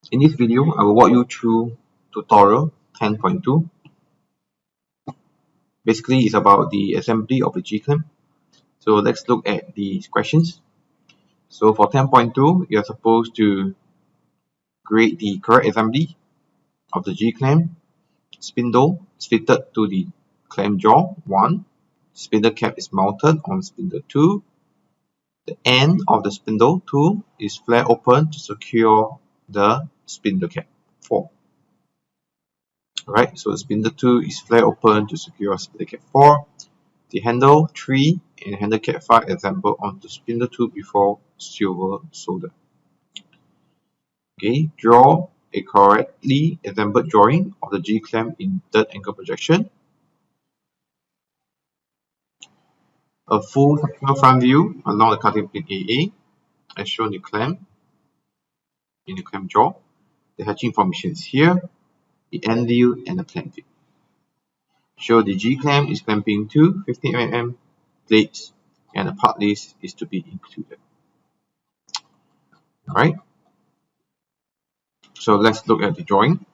In this video, I will walk you through tutorial 10.2. Basically, it's about the assembly of the G-clamp. So let's look at these questions. So for 10.2, you're supposed to create the correct assembly of the G-clamp. Spindle is fitted to the clamp jaw 1. Spindle cap is mounted on spindle 2. The end of the spindle 2 is flare open to secure the spindle cap 4. Alright, so the spindle 2 is flare open to secure spindle cap 4. The handle 3 and handle cap 5 assembled onto spindle 2 before silver solder. Okay, draw a correctly assembled drawing of the G-clamp in third angle projection. A full sectional front view along the cutting plane AA as shown in the clamp jaw. The hatching formation is here, the end view and the clamp view. Show the G-clamp is clamping to 15mm plates and a part list is to be included. Alright, so let's look at the drawing.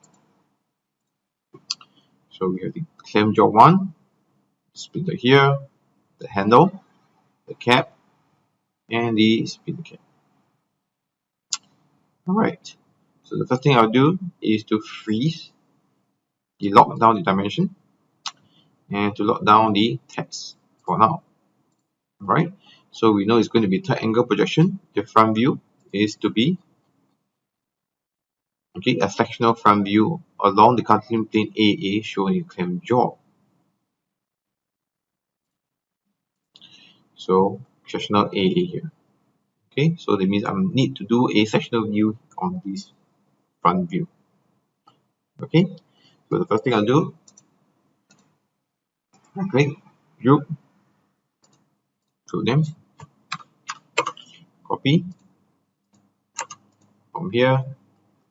So we have the clamp jaw 1, spindle here, the handle, the cap, and the spindle cap. Alright, so the first thing I'll do is to freeze the lock down the dimension and to lock down the text for now. Alright, so we know it's going to be third angle projection. The front view is to be a sectional front view along the cutting plane AA shown in clamp jaw. So sectional AA here. Okay, so that means I need to do a sectional view on this front view. Okay, so the first thing I'll do, I click group, them, copy from here,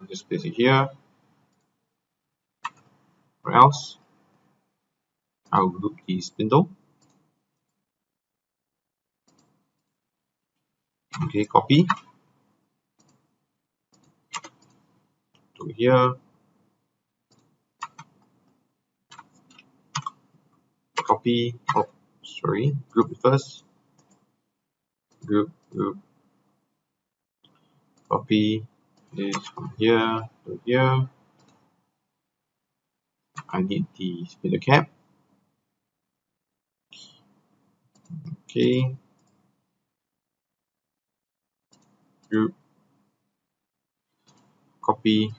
I'll just place it here. Or else I'll group the spindle. Okay, copy to here, copy, group it first, group, copy this from here to here. I need the spindle cap. Okay, group, copy,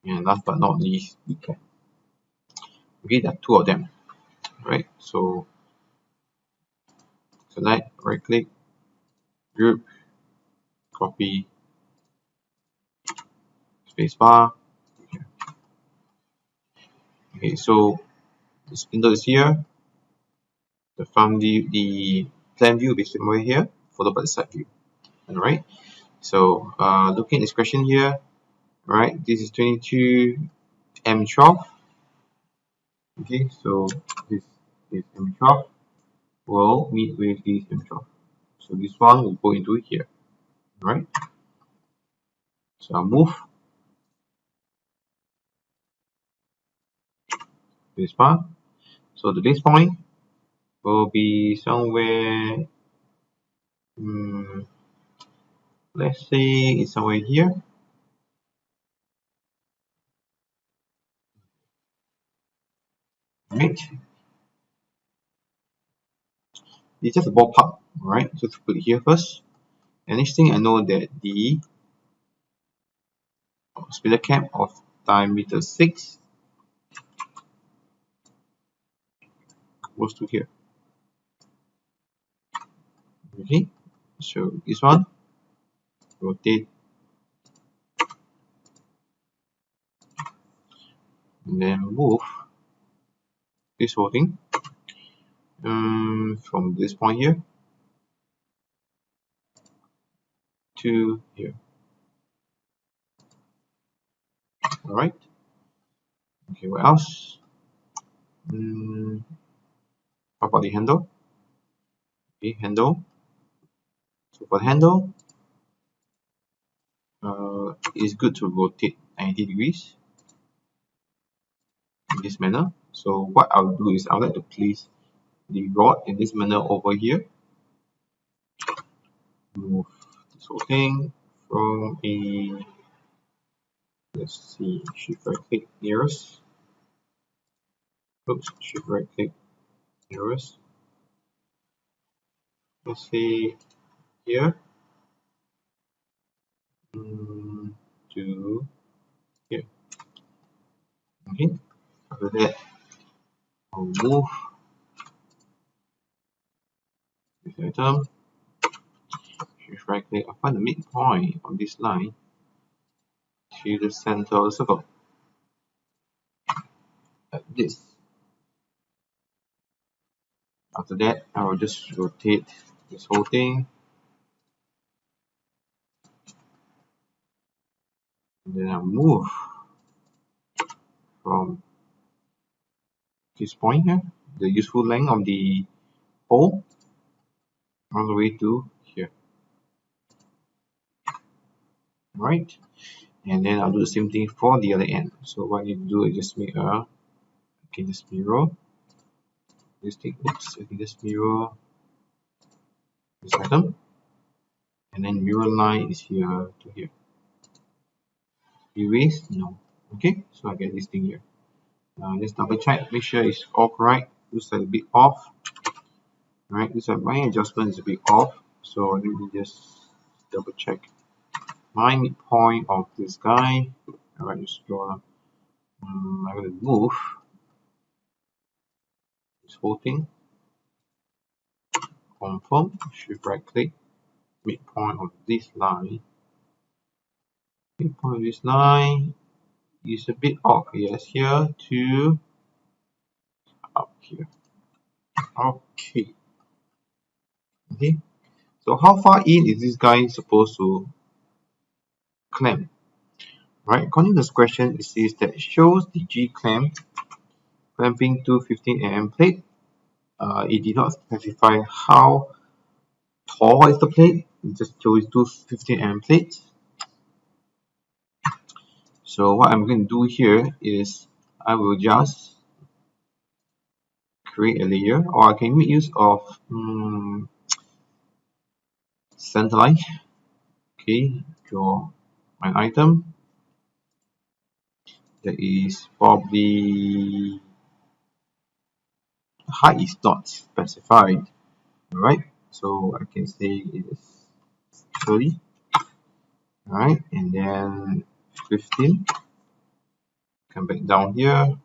and last but not least, the cap. Okay, there are two of them. Right, so select, right click, group, copy, spacebar. Okay, so the spindle is here, the front view, the plan view will be somewhere here, followed by the side view. Alright, so looking at this question here, right, this is 22 M12. Okay, so this is M12 will meet with this M12. So this one will go into here. Alright, so I'll move this part. So the base point will be somewhere, let's say it's somewhere here. Right, it's just a ballpark. Alright, so to put it here first. And next thing I know that the spindle cap of diameter 6 goes to here. Okay, so this one, rotate, and then move this whole thing from this point here to here. Alright, okay, what else? How about the handle? Okay, handle. So for the handle, So it's good to rotate 90 degrees in this manner. So what I'll do is I'll like to place the rod in this manner over here. Move this whole thing from a, let's see, shift right click nearest. Oops, shift right click nearest. Let's say here to here. Okay. After that, I'll move this item. Shift right click. I'll find the midpoint of this line to the center of the circle. Like this. After that, I will just rotate this whole thing. And then I'll move from this point here, the useful length of the hole, all the way to here. Right? And then I'll do the same thing for the other end. So what I need to do is just make a, okay, just mirror this thing. Oops, I can just mirror this item. And then mirror line is here to here. Erase? No. Okay, so I get this thing here. Just double check, make sure it's all correct. Looks like a bit off. Right, looks like my adjustment is a bit off. So let me just double check my midpoint of this guy. Alright, just draw. I'm going to move this whole thing. Confirm, shift right click, midpoint of this line. Midpoint of this line is a bit off. Yes, here to up here. Okay. Okay. So how far in is this guy supposed to clamp? Right. According to this question, it says that it shows the G clamp clamping to 15 mm plate. It did not specify how tall is the plate. It just shows two 15 mm plates. So what I'm going to do here is I will just create a layer, or I can make use of center line. Okay, draw my item that is probably height is not specified. Alright, so I can say it is 30. Alright, and then 15. Come back down here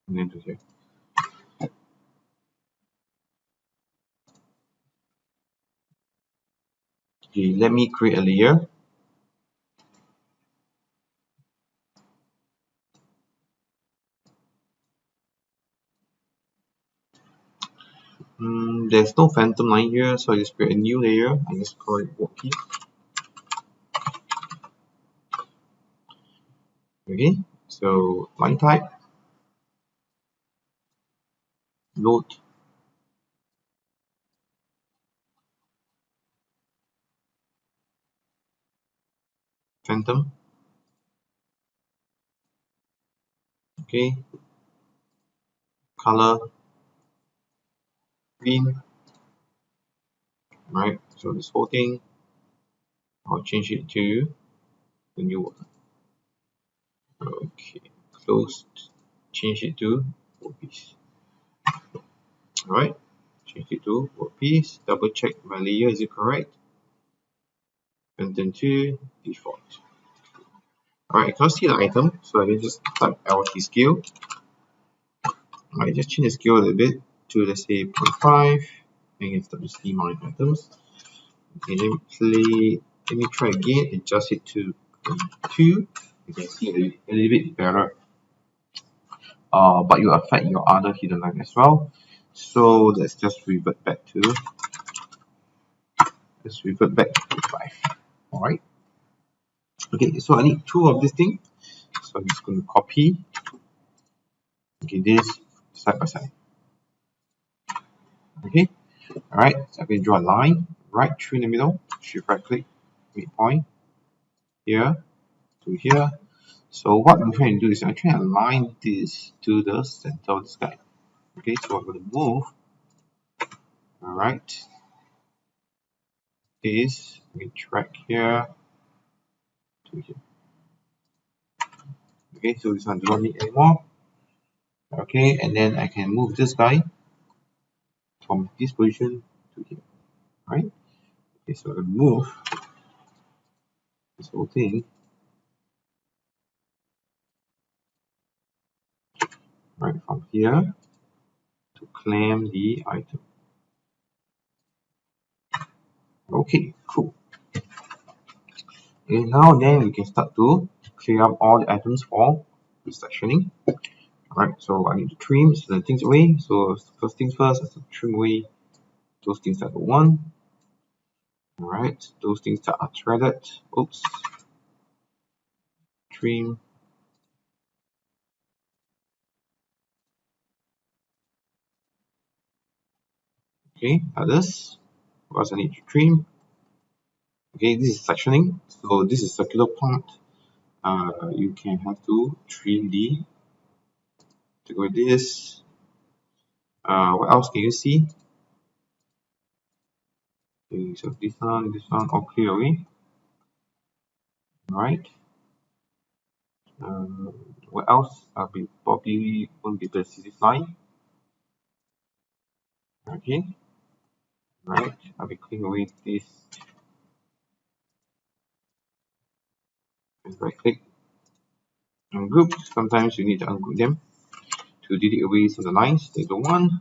and then to here. Okay, let me create a layer. There's no phantom line here, so I just create a new layer. I just call it workpiece. Okay, so line type, load, phantom. Okay, color, green. Right, so this whole thing, I'll change it to the new one. Okay, closed, change it to workpiece. Alright, change it to workpiece. Double check my layer, is it correct? Phantom 2, default. Alright, I can't see the item, so I can just type LT scale. Alright, just change the scale a little bit to, let's say, 0.5. I can start to see my items. Okay, let me try again, adjust it to 2. You can see a little bit better. But you affect your other hidden line as well. So let's just revert back to 5. Alright. Okay, so I need 2 of this thing. So I'm just going to copy. Okay, this side by side. Okay. Alright, so I can draw a line right through in the middle. Shift right click, midpoint. here to here. So what I'm trying to do is I'm trying to align this to the center of this guy. Okay, so I'm going to move. Alright, this we track here to here. Okay, so this one do not need anymore. Okay, and then I can move this guy from this position to here. Right? Okay, so I move this whole thing right from here to claim the item. Okay, cool. Okay, now then we can start to clear up all the items for sectioning. Alright, so I need to trim certain things away. So first things first, I have to trim away those things that don't want. Alright, those things that are threaded. Oops. Trim. Okay, others. What else I need to trim? Okay, this is sectioning. So this is circular part. You can have to trim the to go with this. What else can you see? Okay, so this one all clear away. Alright. What else? I'll be probably won't be able to see this line. Okay. Right. I'll be clearing away this. Just right click. Ungroup. Sometimes you need to ungroup them to delete away some of the lines they don't want.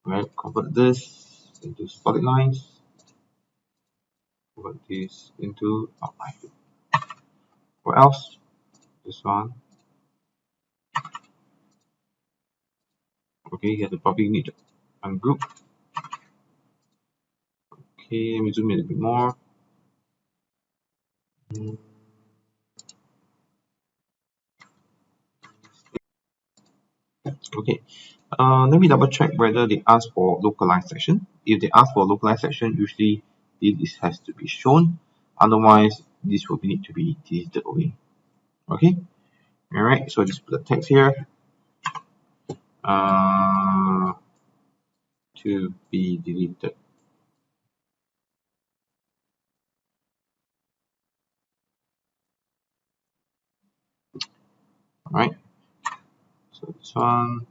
Right. Convert this into solid lines. Convert this into outline. What else? This one. Okay, you have to probably need to ungroup. Okay, let me zoom in a bit more. Okay, let me double check whether they ask for localized section. If they ask for localized section, usually this has to be shown. Otherwise, this will need to be deleted away. Okay, all right. So just put the text here to be deleted. All right. So this one.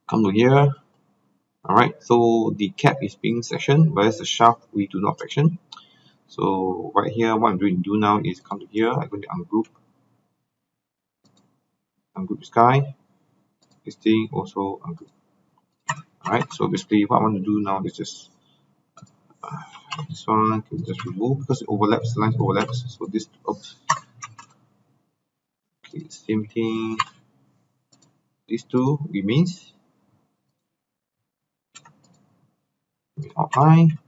Come to here. Alright, so the cap is being sectioned, whereas the shaft we do not section. So right here, what I'm going to do now is come to here. I'm going to ungroup this guy. This thing also ungroup. Alright, so basically what I want to do now is just this one can just remove because it overlaps, lines overlaps. So this, oops. Okay, same thing. These two remains. Outline,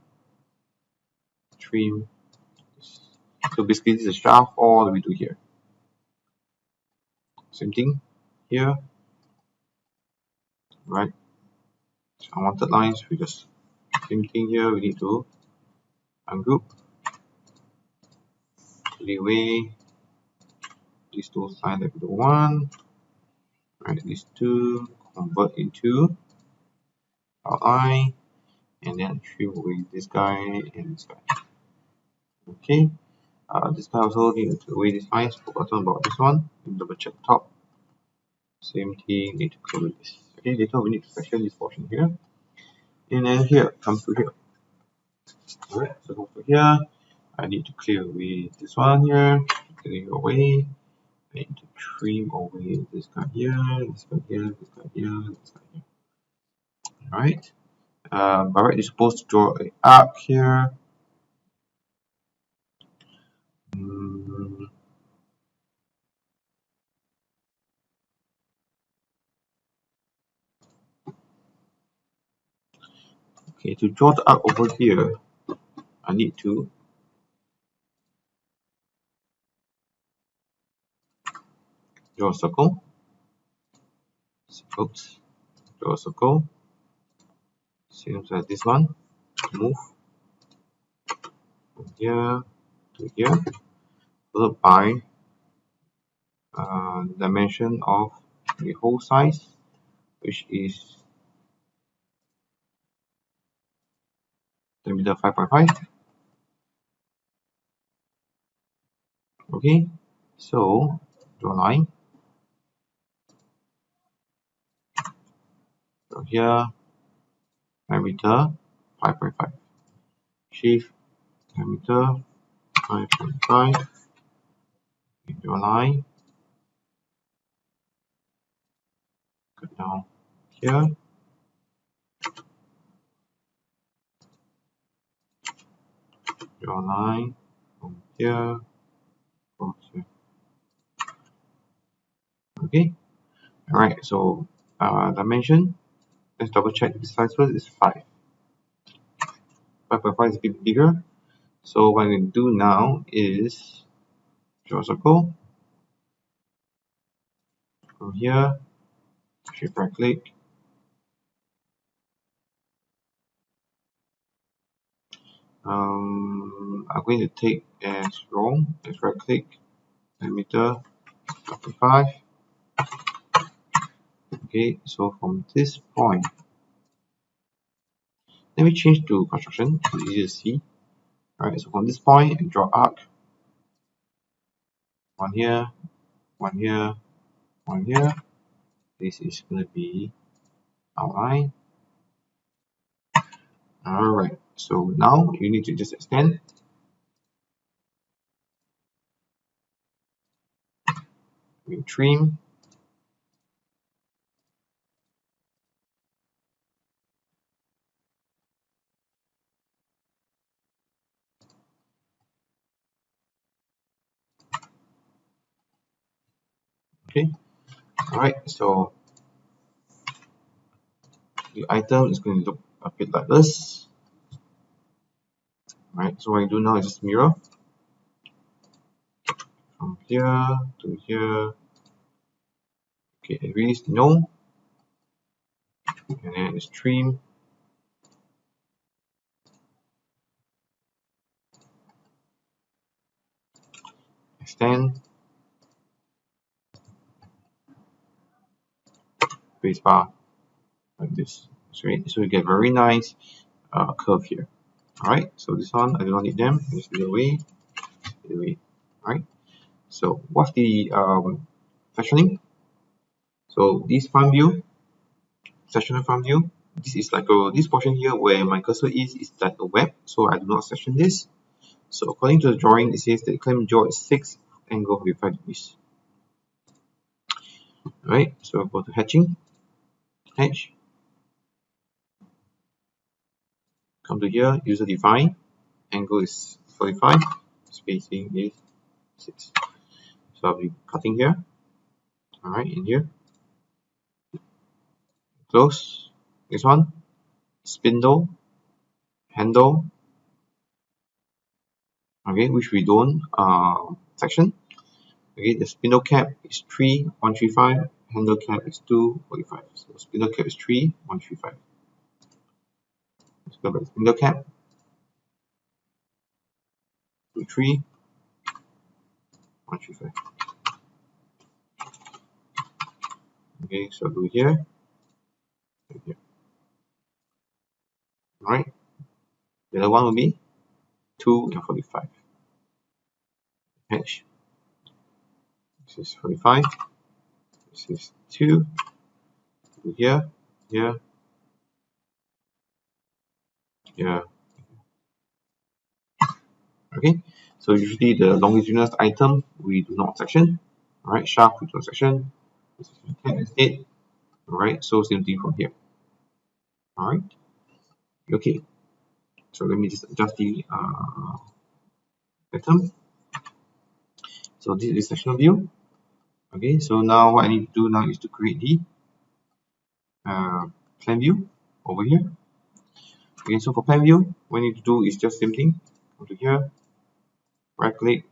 trim. So basically this is a shaft all the way to here. Same thing here. Right. Unwanted lines, we just same thing here. We need to ungroup, delete away these two lines that we don't want. Right, these two convert into outline, and then trim away this guy and this guy. Okay. This guy also need to away these lines. Forgotten about this one. Double check top. Same thing, need to clear this. Okay, later we need to section this portion here. And then here comes to here. Alright, so over here, I need to clear away this one here, clear away. I need to trim away this guy here, this guy here, this guy here, this guy here. Alright. By right, you're supposed to draw an arc here. Okay, to draw the arc over here, I need to draw a circle, oops, draw a circle, same as this one, move from here to here, followed by dimension of the hole size, which is 5.5. Okay, so draw a line from here, diameter 5.5, shift diameter 5.5, draw a line, cut down here, draw a line from here, from here. Okay, alright, so dimension, let's double check this size first, is 5. 5.5 is a bit bigger. So what we do now is draw a circle from here, shift right click, I'm going to take as wrong, let's right click, diameter 5.5. Okay, so from this point, let me change to construction, it's easier to see. Alright, so from this point, I draw arc, one here, one here, one here. This is going to be outline. Alright, so now you need to just extend. We trim. Okay, alright, so the item is going to look a bit like this. Alright, so what I do now is just mirror from here to here. Okay, erase no, and then it's trim. Extend, spacebar like this. So you get very nice curve here. Alright, so this one I do not need them. Just leave away, leave away. Alright, so what's the sectioning? So this front view, sectional front view. This is like this portion here where my cursor is like a web. So I do not section this. So according to the drawing, it says that the clamp jaw is 6, angle 45 degrees. Alright, so go to hatching, hatch, come to here, user define, angle is 45, spacing is 6. So I'll be cutting here, alright, in here, close, this one, spindle, handle, okay, which we don't section. Okay, the spindle cap is 3,135, handle cap is 245. So spindle cap is 3,135. Let's go back to spindle cap. 3,135. Okay, so do here. Here. Alright. The other one will be 2 and 45. Hatch. This is 45. This is 2. Do here, here, here. Okay. So usually the longitudinal item we do not section. Alright, shaft we don't section. This is cap instead. Alright, so same thing from here. Alright. Okay. So let me just adjust the item. So this is sectional view. Okay, so now what I need to do now is to create the plan view over here. Okay, so for plan view, what I need to do is just same thing. Go to here, right click,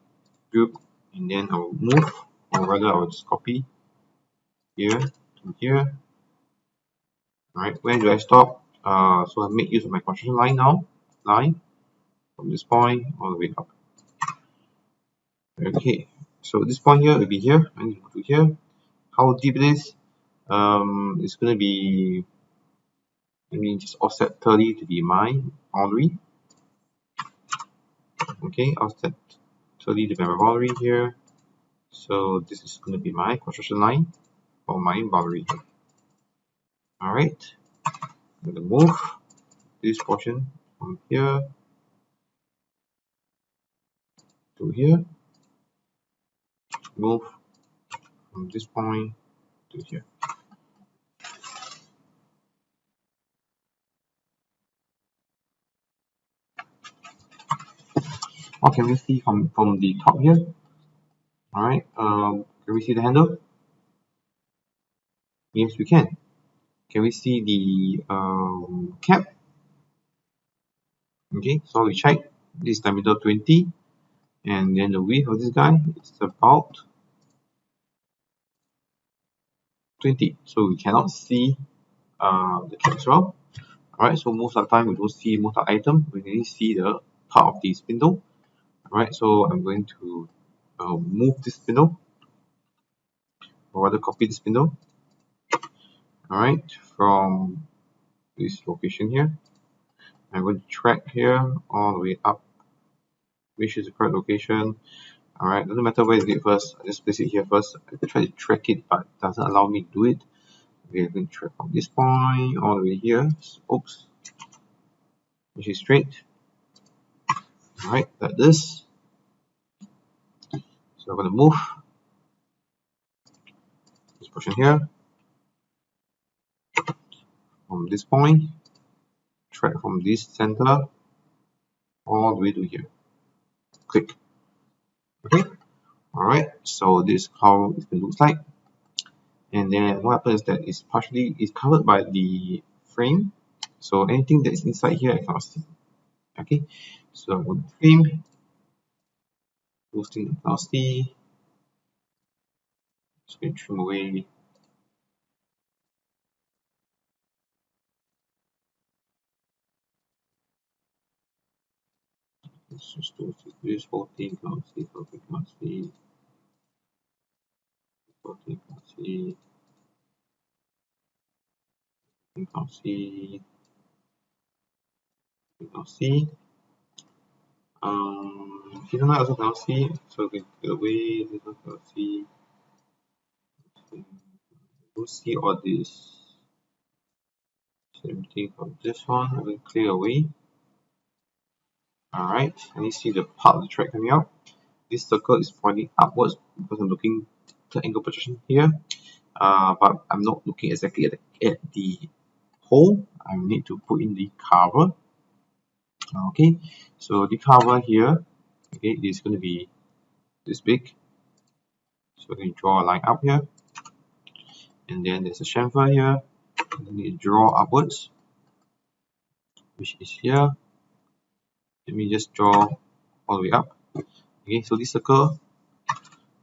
group, and then I will move, or rather I will just copy here to here. Alright, where do I stop? So I make use of my construction line now. Line from this point all the way up. Okay, so this point here will be here. I need to go to here. How deep it is? It's going to be, let me just offset 30 to be my boundary. Okay, offset 30 to be my boundary here. So this is going to be my construction line for my boundary. Alright, I'm going to move this portion from here to here. Move from this point to here. What can we see from the top here? Alright, can we see the handle? Yes, we can. Can we see the cap? Okay, so we check. This is diameter 20, and then the width of this guy is about 20. So we cannot see the cap as well. Alright, so most of the time we don't see most of the item. We only see the part of the spindle. Alright, so I'm going to move this spindle, or rather copy the spindle. Alright, from this location here. I'm going to track here all the way up, which is the correct location. Alright, doesn't matter where is it first, I just place it here first. I try to track it, but it doesn't allow me to do it. Okay, I'm going to track from this point all the way here. Oops, which is straight. Alright, like this. So I'm going to move this portion here from this point, track from this center all the way to here. Click. Okay. Alright, so this is how it looks like. And then what happens is that it's covered by the frame. So anything that is inside here I cannot see. Okay. So I'm going to frame. Those things I cannot see. Just going to trim away. Let's just do this whole thing, cannot see, whole thing cannot see. Whole thing cannot see. You can't see. You can't see. Hidden light also cannot see, so we can get away. This one cannot see. Don't see all this. Same thing from this one. I will clear away. Alright, and you see the part of the track coming out. This circle is pointing upwards because I'm looking at angle projection here. But I'm not looking exactly at the hole. I need to put in the cover. Okay, so the cover here, okay, is going to be this big. So we draw a line up here, and then there's a chamfer here. And then you draw upwards, which is here. Let me just draw all the way up. Okay, so this circle,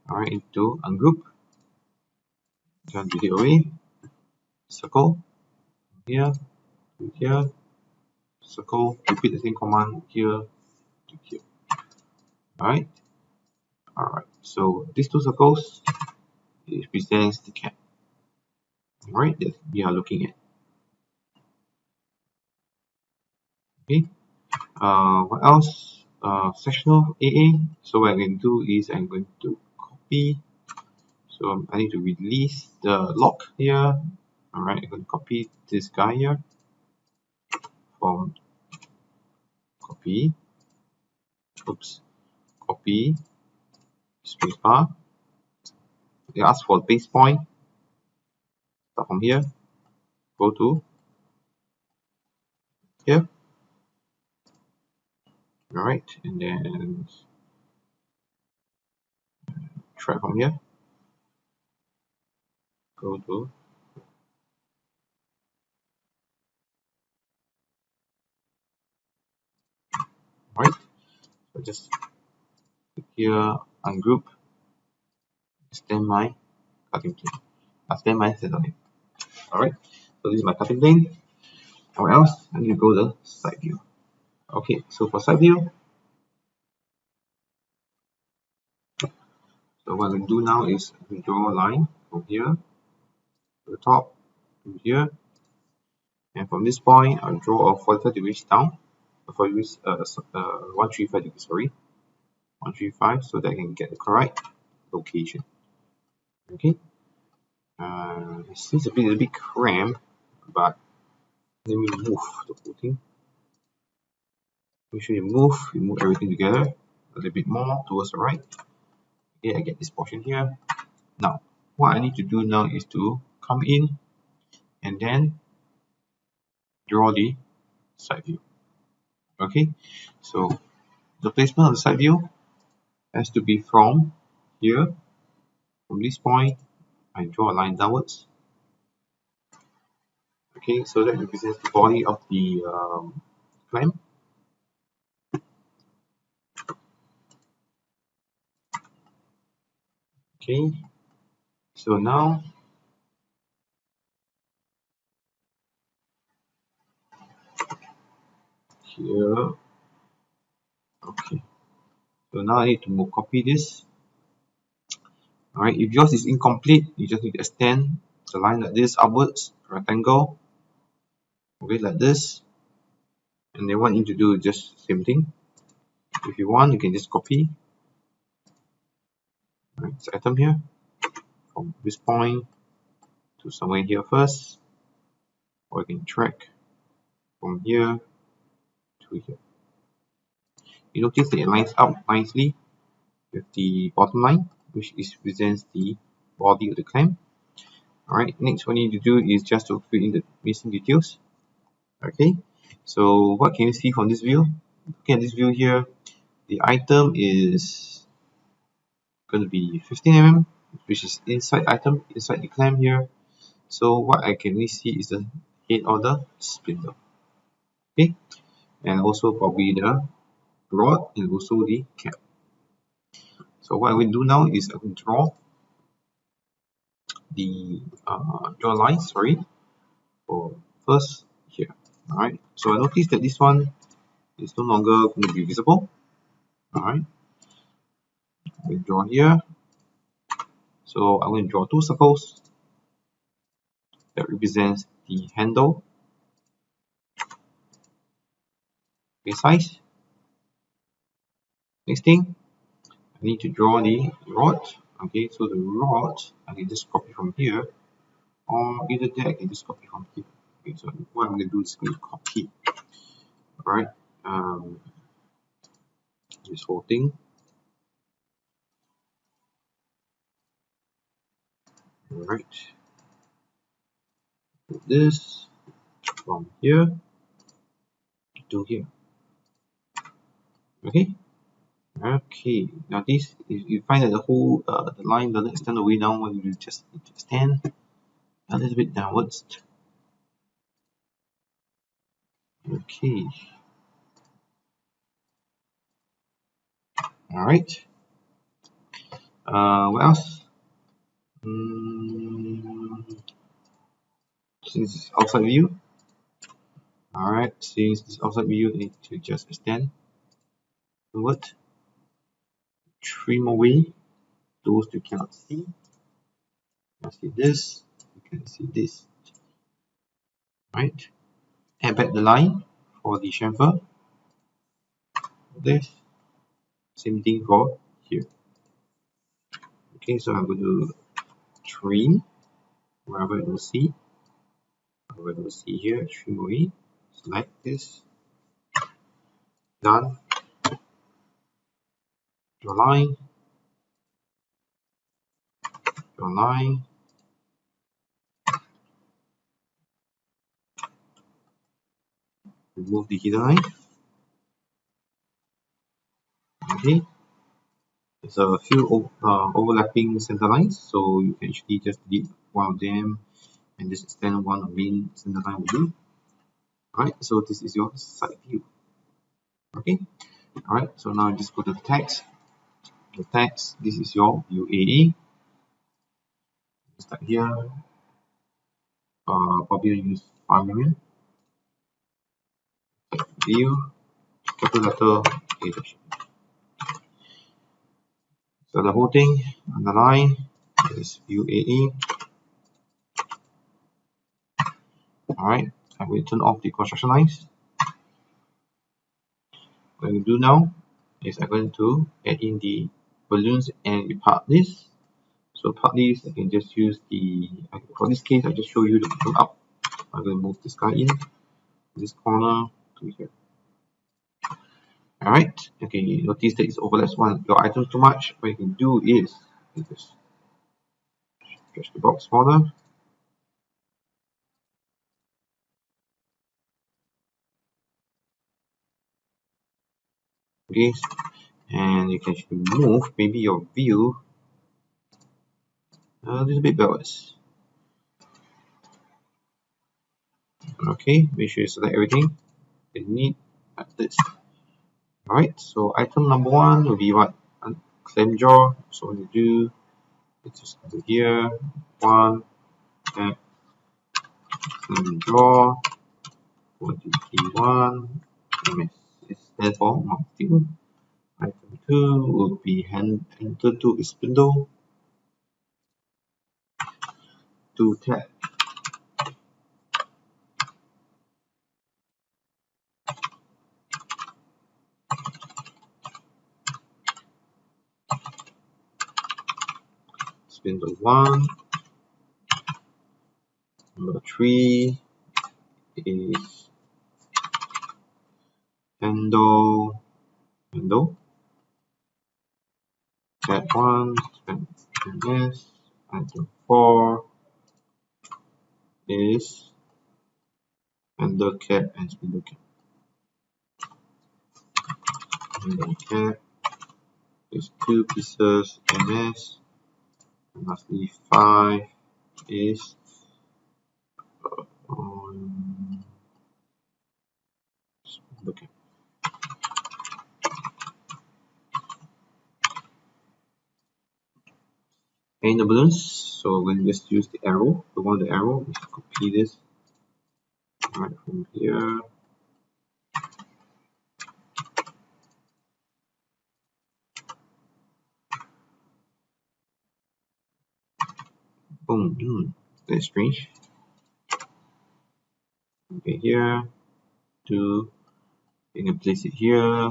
alright, into ungroup. Can do it away. Circle here to here. Circle. Repeat the same command here to here. Alright. Alright. So these two circles, it represents the cap. Alright, that we are looking at. Okay. What else? Sectional AA. So what I'm going to do is I'm going to copy. So I need to release the lock here. Alright, I'm going to copy this guy here from copy. Oops. Copy. Spacebar. They ask for base point. Start from here. Go to here. Alright, and then try from here. Go to right. So just click here, ungroup, extend my cutting plane. then my center line. Alright, so this is my cutting plane. What else? I need to go the side view. Okay, so for side view, so what I'm going to do now is draw a line from here to the top to here, and from this point I'll draw a 45 degrees down, 135 degrees, sorry, 135, so that I can get the correct location. Okay, it seems a bit cramped, but let me move the whole thing. Make sure you move everything together a little bit more towards the right. Okay, I get this portion here. Now, what I need to do now is to come in and then draw the side view. Okay, so the placement of the side view has to be from here, from this point. I draw a line downwards. Okay, so that represents the body of the clamp. Okay, so now here. Okay, so now I need to copy this. Alright, if yours is incomplete, you just need to extend the line like this upwards, rectangle. Okay, like this. And then what you need to do is just same thing. If you want, you can just copy. Alright, this item here. From this point to somewhere here first. Or you can track from here to here. You notice that it lines up nicely with the bottom line, which represents the body of the clamp. Alright, next what you need to do is just to fill in the missing details. Okay, so what can you see from this view? Looking at this view here, the item is going to be 15 mm, which is inside the clamp here. So what I can really see is the head of the spindle. Okay, and also probably the rod and also the cap. So what I will do now is I will draw the draw lines, sorry, for first here. Alright, so I notice that this one is no longer going to be visible. Alright, I will draw here. So I'm going to draw two circles that represents the handle, okay, size. Next thing, I need to draw the rod. Okay, so the rod I can just copy from here, or either that I can just copy from here. Okay, so what I'm going to do is going to copy. Alright, this whole thing. Alright, put this from here to here. Okay. Okay. Now this, if you find that the whole the line doesn't extend all the way down, what you just need to extend a little bit downwards. Okay. All right. What else? Since it's outside view. All right. Since it's outside view, you need to just extend inward, trim away those you cannot see. You can see this. You can see this. Right. Add back the line for the chamfer. This. Same thing for here. Okay, so I'm going to trim wherever I don't see. Wherever I don't see here, trim away. Select this. Done. Draw line. Draw line. Remove the hidden line. Okay. There's a few overlapping center lines, so you can actually just delete one of them and just extend one of the main center line will do. Alright, so this is your side view. Okay. Alright, so now just go to the text. The text, this is your view A. start here. Probably use 5 million. View, capital letter A. So the whole thing underline is view AE. Alright, I'm going to turn off the construction lines. What I'm going to do now is I'm going to add in the balloons and the part list. So part list, I can just use the, for this case, I just show you the balloon up. I'm going to move this guy in, this corner to here. Alright, okay, notice that it overlaps your item too much. What you can do is, you just stretch the box smaller. Okay, and you can actually move maybe your view a little bit backwards. Okay, make sure you select everything you need like this. Alright, so item number 1 will be what? Clam jaw. So what you do, it's just go here, 1, and clam jaw, 1, MS. It stands for multi. Item 2 would be enter to spindle, 2 tab. Spindle 1. Number 3 is handle. Tab 1, MS. Item 4 is handle cap and spindle cap. Handle cap is 2 pieces MS. And lastly, 5 is spindle cap. And the balloons, so we'll just use the arrow. We want the arrow, we copy this right from here. Boom, that's strange. Okay, here, you can place it here.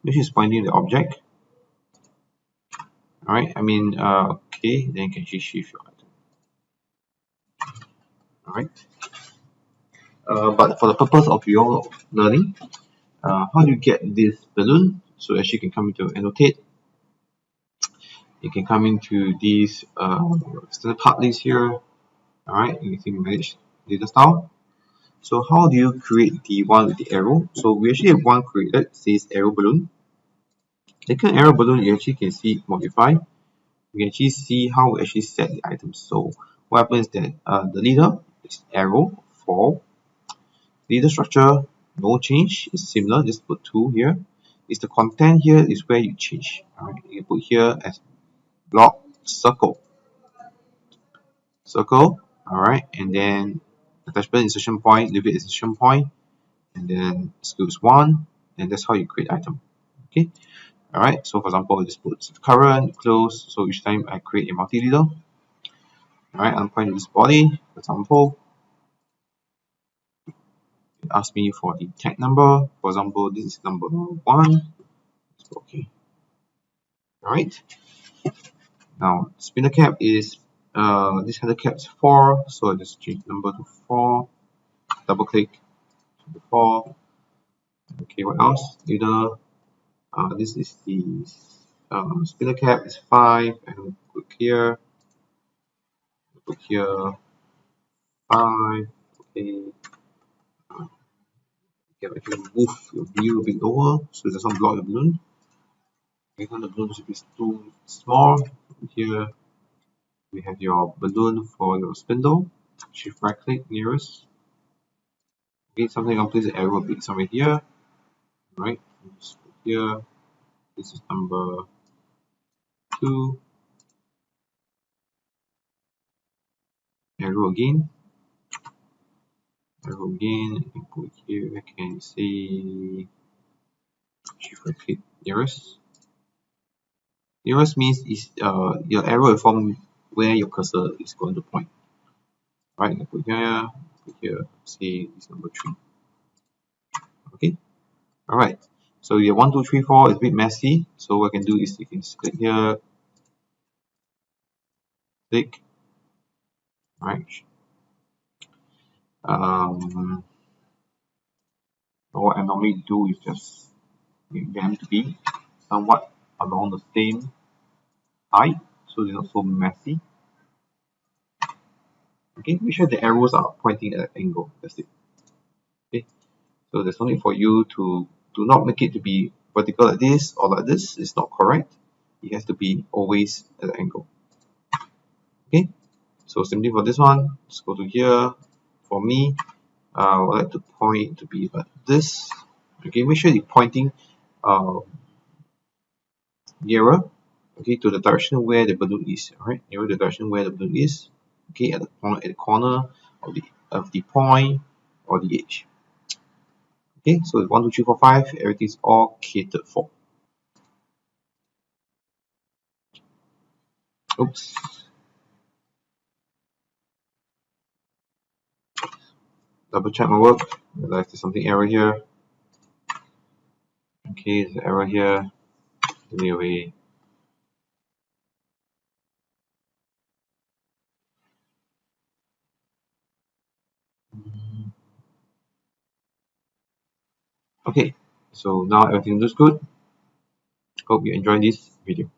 This is pointing the object. Alright, I mean, okay, then you can actually shift your item. Alright. But for the purpose of your learning, how do you get this balloon? So as you can come into annotate, you can come into these standard part list here. Alright, you can manage data style. So how do you create the one with the arrow? So we actually have one created, says arrow balloon. Second arrow balloon, you actually can see modify. You can actually see how we actually set the items. So what happens is that the leader is arrow 4. Leader structure, no change, it's similar, just put 2 here. Is the content here is where you change. Alright, you put here as block circle. Alright, and then attachment insertion point, leave it insertion point, and then excludes 1, and that's how you create item. Okay. Alright, so for example, I just put current, close, so each time I create a multi-leader. Alright, I'm pointing to this body, for example. It asks me for the tag number. For example, this is number 1. Okay. Alright. Now, spinner cap is, this handle cap is 4, so I just change number to 4. Double click to 4. Okay, what else? Leader. This is the spinner cap is 5, and click here. Put here 5. Okay. You can actually move your view a bit lower so it doesn't block the balloon. Because the balloon should be too small. Here we have your balloon for your spindle. Shift right click nearest. Okay, something I'll place the arrow a bit somewhere here. Right, just put here. This is number 2. arrow again. Input here. I can say shift right click nearest. Nearest means is your arrow will form where your cursor is going to point. Right, I put here, say it's number 3. Okay, alright. So your 1, 2, 3, 4 is a bit messy. So what I can do is you can click here, click, right. What I normally do is just make them to be somewhat along the same height, so they're not so messy. Okay, make sure the arrows are pointing at an angle. That's it. Okay, so there's no need for you to do not make it to be vertical like this or like this. It's not correct. It has to be always at an angle. Okay, so simply for this one, let's go to here. For me, I would like to point to be like this. Okay, make sure you're pointing nearer, okay, to the direction where the balloon is. All right, nearer the direction where the balloon is. Okay, at the corner of the point or the edge. Okay, so 1, 2, 3, 4, 5, everything's all catered for. Oops. Double check my work. Realize there's something error here. Okay, there's an error here. Give me away. Okay, so now everything looks good. Hope you enjoyed this video.